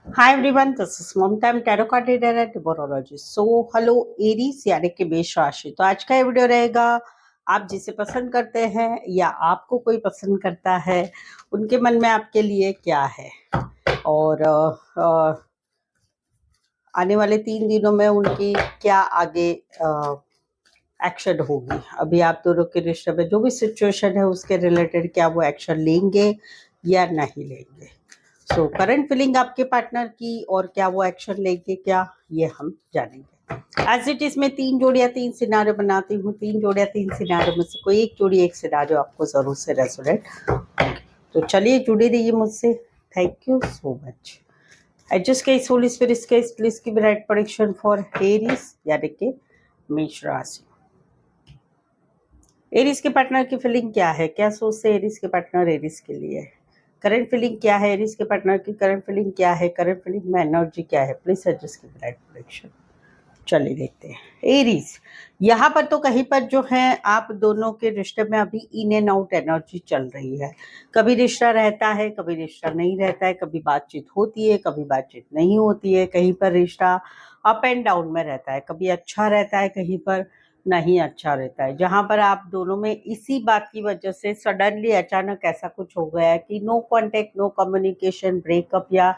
Hi everyone, this is Momtam Tarot Card Reader and Numerologist. So, hello Aries यानी कि मेष राशि। तो आज का ये वीडियो रहेगा, आप जिसे पसंद करते हैं या आपको कोई पसंद करता है, उनके मन में आपके लिए क्या है और आने वाले 3 दिनों में उनकी क्या आगे एक्शन होगी। अभी आप दोनों के रिश्ते में जो भी सिचुएशन है उसके रिलेटेड क्या वो एक्शन लेंगे या नहीं लेंगे। सो करंट फीलिंग आपके पार्टनर की और क्या वो एक्शन लेंगे क्या, ये हम जानेंगे। एज इट इज मैं 3 सिनारियो बनाती हूँ। 3 सिनारियो में से कोई एक जोड़ी एक सिनारियो आपको जरूर से रेजोनेट। तो चलिए जुड़े रहिए मुझसे। Thank you so much. Adjust case Holi spirit case please give right prediction for Aries यानी कि मेष राशि। एरीज के पार्टनर की फीलिंग क्या है, क्या सोचते हैं एरीज के पार्टनर एरीज के लिए। करंट फीलिंग क्या है एरीज के पार्टनर की, करंट फीलिंग क्या है, करंट फीलिंग में एनर्जी क्या है। Please adjust give right prediction. चलिए देखते हैं एरीज। यहाँ पर तो कहीं पर जो है आप दोनों के रिश्ते में अभी इन एंड आउट एनर्जी चल रही है। कभी रिश्ता रहता है, कभी रिश्ता नहीं रहता है, कभी बातचीत होती है, कभी बातचीत नहीं होती है। कहीं पर रिश्ता अप एंड डाउन में रहता है, कभी अच्छा रहता है, कहीं पर नहीं अच्छा रहता है। जहां पर आप दोनों में इसी बात की वजह से सडनली अचानक ऐसा कुछ हो गया है कि no contact, no communication, breakup या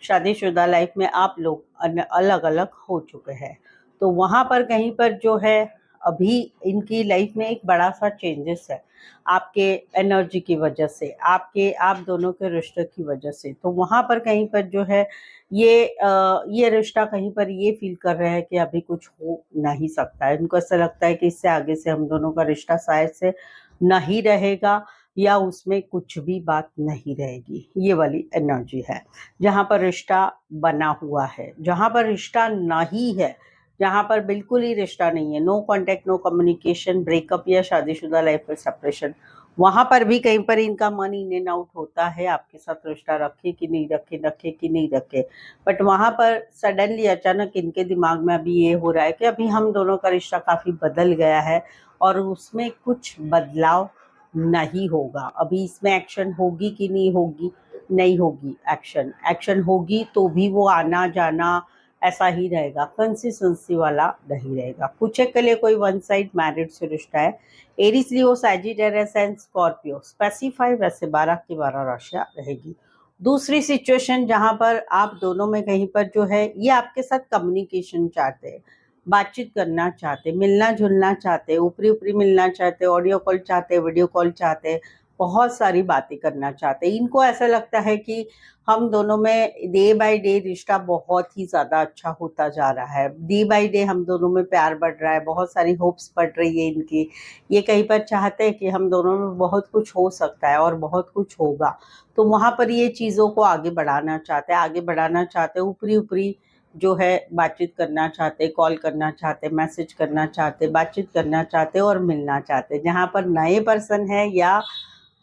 शादीशुदा लाइफ में आप लोग अलग अलग हो चुके हैं। तो वहां पर कहीं पर जो है अभी इनकी लाइफ में एक बड़ा सा चेंजेस है आपके एनर्जी की वजह से, आप दोनों के रिश्ते की वजह से। तो वहां पर कहीं पर जो है ये रिश्ता कहीं पर ये फील कर रहे हैं कि अभी कुछ हो नहीं सकता है। इनको ऐसा लगता है कि इससे आगे से हम दोनों का रिश्ता शायद से नहीं रहेगा या उसमें कुछ भी बात नहीं रहेगी। ये वाली एनर्जी है जहां पर रिश्ता बना हुआ है। जहां पर रिश्ता नहीं है, जहां पर बिल्कुल ही रिश्ता नहीं है, no contact, no communication, breakup या शादीशुदा लाइफ में सेपरेशन, वहां पर भी कहीं पर इनका मन इन एंड आउट होता है आपके साथ रिश्ता रखे कि नहीं रखे, रखे कि नहीं रखे। बट वहां पर सडनली अचानक इनके दिमाग में अभी ये हो रहा है कि अभी हम दोनों का रिश्ता काफी बदल गया है और उसमें कुछ बदलाव नहीं होगा। अभी इसमें एक्शन होगी कि नहीं होगी, नहीं होगी। एक्शन एक्शन होगी तो भी वो आना जाना ऐसा ही रहेगा, कंसिस्टेंसी वाला नहीं रहेगा। कुछ एक के लिए कोई वन साइड मैरिड से रिश्ता है। Aries, Leo, Sagittarius and Scorpio specify वैसे 12 की 12 राशियां रहेगी। दूसरी सिचुएशन जहां पर आप दोनों में कहीं पर जो है ये आपके साथ कम्युनिकेशन चाहते हैं, बातचीत करना चाहते, मिलना जुलना चाहते, ऊपरी ऊपरी मिलना चाहते, ऑडियो कॉल चाहते, वीडियो कॉल चाहते, बहुत सारी बातें करना चाहते। इनको ऐसा लगता है कि हम दोनों में डे बाय डे रिश्ता बहुत ही ज्यादा अच्छा होता जा रहा है। डे बाय डे हम दोनों में प्यार बढ़ रहा है, बहुत सारी होप्स बढ़ रही है इनकी। ये कहीं पर चाहते हैं कि हम दोनों में बहुत कुछ हो सकता है और बहुत कुछ होगा। तो वहां पर ये चीजों को आगे बढ़ाना चाहते हैं, आगे बढ़ाना चाहते हैं, ऊपरी ऊपरी जो है बातचीत करना चाहते, कॉल करना चाहते, मैसेज करना चाहते, बातचीत करना चाहते और मिलना चाहते। जहां पर नए पर्सन है या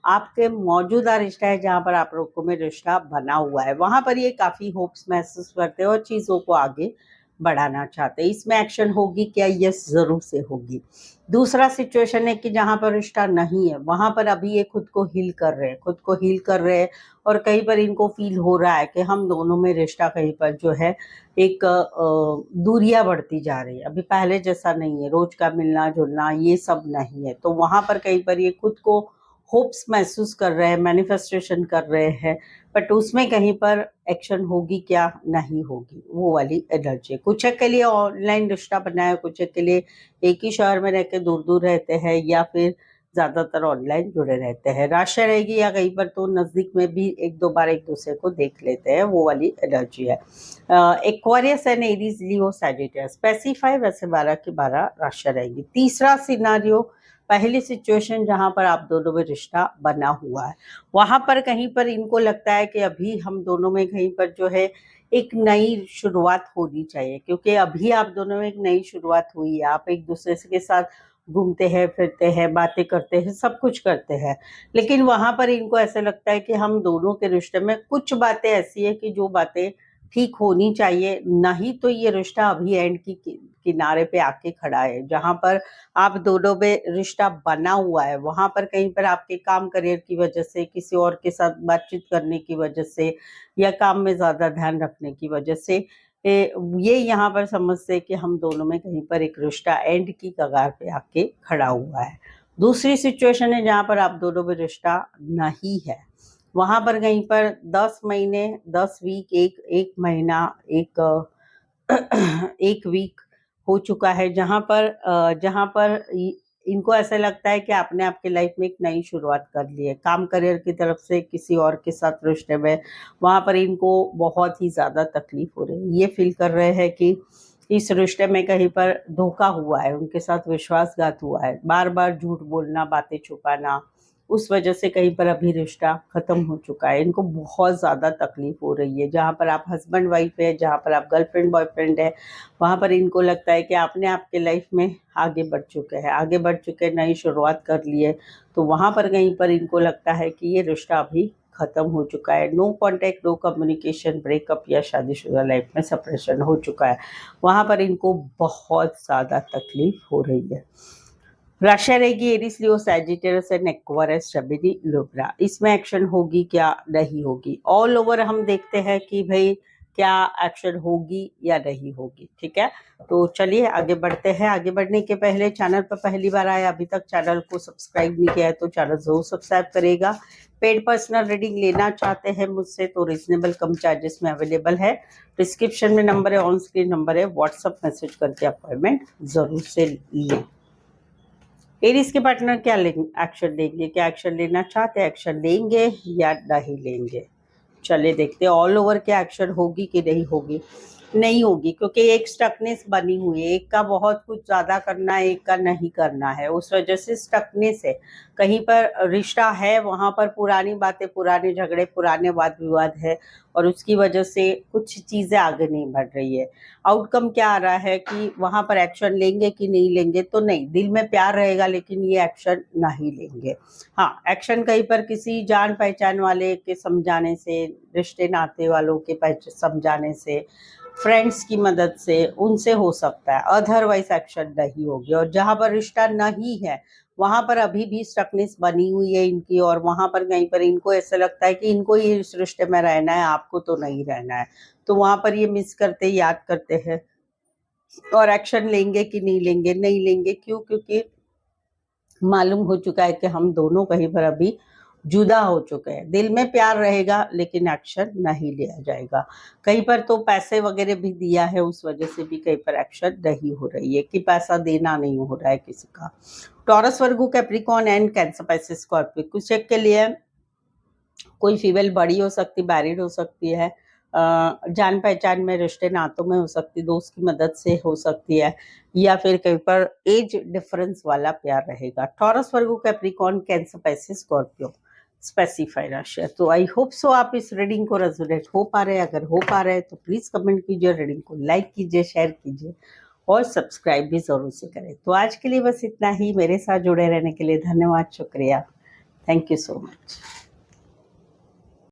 आपके मौजूदा रिश्ता है, जहां पर आप लोगों में रिश्ता बना हुआ है, वहां पर ये काफी होप्स महसूस करते हैं और चीजों को आगे बढ़ाना चाहते हैं। इसमें एक्शन होगी क्या? यस, जरूर से होगी। दूसरा सिचुएशन है कि जहां पर रिश्ता नहीं है वहां पर अभी ये खुद को हील कर रहे हैं, खुद को हील कर रहे हैं और कहीं पर इनको फील हो रहा है कि हम दोनों में रिश्ता कहीं पर जो है एक दूरियां बढ़ती जा रही है। अभी पहले जैसा नहीं है, रोज का मिलना जुलना ये सब नहीं है। तो वहां पर कहीं पर ये खुद को होप्स महसूस कर रहे हैं, मैनिफेस्टेशन कर रहे हैं, बट उसमें कहीं पर एक्शन होगी क्या? नहीं होगी। वो वाली एनर्जी कुछ एक के लिए ऑनलाइन रिश्ता बना है, कुछ एक के लिए एक ही शहर में रह के दूर दूर रहते हैं या फिर ज्यादातर ऑनलाइन जुड़े रहते हैं। राशि रहेगी या कहीं पर तो नजदीक में भी एक दो बार एक दूसरे को देख लेते हैं, वो वाली एनर्जी है। Aquarius and Aries, Leo, Sagittarius specify वैसे 12 की 12 राशि रहेगी। तीसरा सिनारियो, पहली सिचुएशन जहां पर आप दोनों में रिश्ता बना हुआ है, वहां पर कहीं पर इनको लगता है कि अभी हम दोनों में कहीं पर जो है एक नई शुरुआत होनी चाहिए, क्योंकि अभी आप दोनों में एक नई शुरुआत हुई है। आप एक दूसरे के साथ घूमते हैं, फिरते हैं, बातें करते हैं, सब कुछ करते हैं, लेकिन वहां पर इनको ऐसा लगता है कि हम दोनों के रिश्ते में कुछ बातें ऐसी है कि जो बातें ठीक होनी चाहिए, नहीं तो ये रिश्ता अभी एंड की किनारे पे आके खड़ा है। जहां पर आप दोनों में रिश्ता बना हुआ है, वहां पर कहीं पर आपके काम करियर की वजह से, किसी और के साथ बातचीत करने की वजह से, या काम में ज्यादा ध्यान रखने की वजह से ये यहाँ पर समझते हैं कि हम दोनों में कहीं पर एक रिश्ता एंड की कगार पे आके खड़ा हुआ है। दूसरी सिचुएशन है जहाँ पर आप दोनों में रिश्ता नहीं है, वहां पर कहीं पर 10 महीने, 10 वीक, एक महीना, एक वीक हो चुका है, जहां पर इनको ऐसा लगता है कि आपने आपके लाइफ में एक नई शुरुआत कर ली है, काम करियर की तरफ से किसी और के साथ रिश्ते में। वहां पर इनको बहुत ही ज्यादा तकलीफ हो रही है, ये फील कर रहे हैं कि इस रिश्ते में कहीं पर धोखा हुआ है, उनके साथ विश्वासघात हुआ है, बार बार झूठ बोलना, बातें छुपाना, उस वजह से कहीं पर अभी रिश्ता खत्म हो चुका है। इनको बहुत ज्यादा तकलीफ हो रही है। जहाँ पर आप हस्बैंड वाइफ है, जहाँ पर आप गर्लफ्रेंड बॉयफ्रेंड है, वहां पर इनको लगता है कि आपने आपके लाइफ में आगे बढ़ चुके हैं, नई शुरुआत कर ली है, तो वहां पर कहीं पर इनको लगता है कि ये रिश्ता अभी खत्म हो चुका है। No contact, no communication, breakup या शादीशुदा लाइफ में सेपरेशन हो चुका है। वहां पर इनको बहुत ज्यादा तकलीफ हो रही है। राशि रहेगी Aries, Leo, Sagittarius and Aquarius, Gemini, Libra. इसमें एक्शन होगी क्या, नहीं होगी? ऑल ओवर हम देखते हैं कि भाई क्या एक्शन होगी या नहीं होगी। ठीक है, तो चलिए आगे बढ़ते हैं। आगे बढ़ने के पहले, चैनल पर पहली बार आए, अभी तक चैनल को सब्सक्राइब नहीं किया है तो चैनल जरूर सब्सक्राइब करेगा। पेड पर्सनल रीडिंग लेना चाहते हैं मुझसे तो रीजनेबल कम चार्जेस में अवेलेबल है। डिस्क्रिप्शन में नंबर है, ऑन स्क्रीन नंबर है, व्हाट्सएप मैसेज करके अपॉइंटमेंट जरूर से लें। एरीज के पार्टनर क्या एक्शन लेंगे, क्या एक्शन लेना चाहते हैं, एक्शन लेंगे या नहीं लेंगे? चलिए देखते हैं ऑल ओवर क्या एक्शन होगी कि नहीं होगी। नहीं होगी, क्योंकि एक स्टकनेस बनी हुई है, एक का बहुत कुछ ज्यादा करना है, एक का नहीं करना है, उस वजह से स्टकनेस है। कहीं पर रिश्ता है, वहां पर पुरानी बातें, पुराने झगड़े, पुराने वाद विवाद है, और उसकी वजह से कुछ चीजें आगे नहीं बढ़ रही है। आउटकम क्या आ रहा है कि वहां पर एक्शन लेंगे कि नहीं लेंगे? तो नहीं, दिल में प्यार रहेगा लेकिन ये एक्शन नहीं लेंगे। हाँ, एक्शन कहीं पर किसी जान पहचान वाले के समझाने से, रिश्ते नाते वालों के समझाने से, फ्रेंड्स की मदद से, उनसे हो सकता है, अदरवाइज एक्शन नहीं होगी। और जहां पर रिश्ता नहीं है, वहां पर अभी भी स्टकनेस बनी हुई है इनकी, और वहां पर कहीं पर इनको ऐसा लगता है कि इनको ही इस रिश्ते में रहना है, आपको तो नहीं रहना है। तो वहां पर ये मिस करते, याद करते हैं, और एक्शन लेंगे कि नहीं लेंगे? नहीं लेंगे। क्यों? क्योंकि मालूम हो चुका है कि हम दोनों कहीं पर अभी जुदा हो चुके हैं। दिल में प्यार रहेगा लेकिन एक्शन नहीं लिया जाएगा। कहीं पर तो पैसे वगैरह भी दिया है, उस वजह से भी कहीं पर एक्शन नहीं हो रही है कि पैसा देना नहीं हो रहा है किसी का। Taurus, Virgo, Capricorn and cancer, Pisces, Scorpio. कुछ एक के लिए कोई फीमेल बड़ी हो सकती, मैरिड हो सकती है, जान पहचान में, रिश्ते नातों में हो सकती, दोस्त की मदद से हो सकती है, या फिर कहीं पर एज डिफरेंस वाला प्यार रहेगा। Taurus, Virgo, Capricorn, Cancer, Pisces, Scorpio specify राशि है। तो आई होप सो आप इस रीडिंग को रेजोनेट हो पा रहे हैं। अगर हो पा रहे हैं तो प्लीज कमेंट कीजिए, रीडिंग को लाइक कीजिए, शेयर कीजिए, और सब्सक्राइब भी जरूर से करें। तो आज के लिए बस इतना ही। मेरे साथ जुड़े रहने के लिए धन्यवाद, शुक्रिया, थैंक यू सो मच।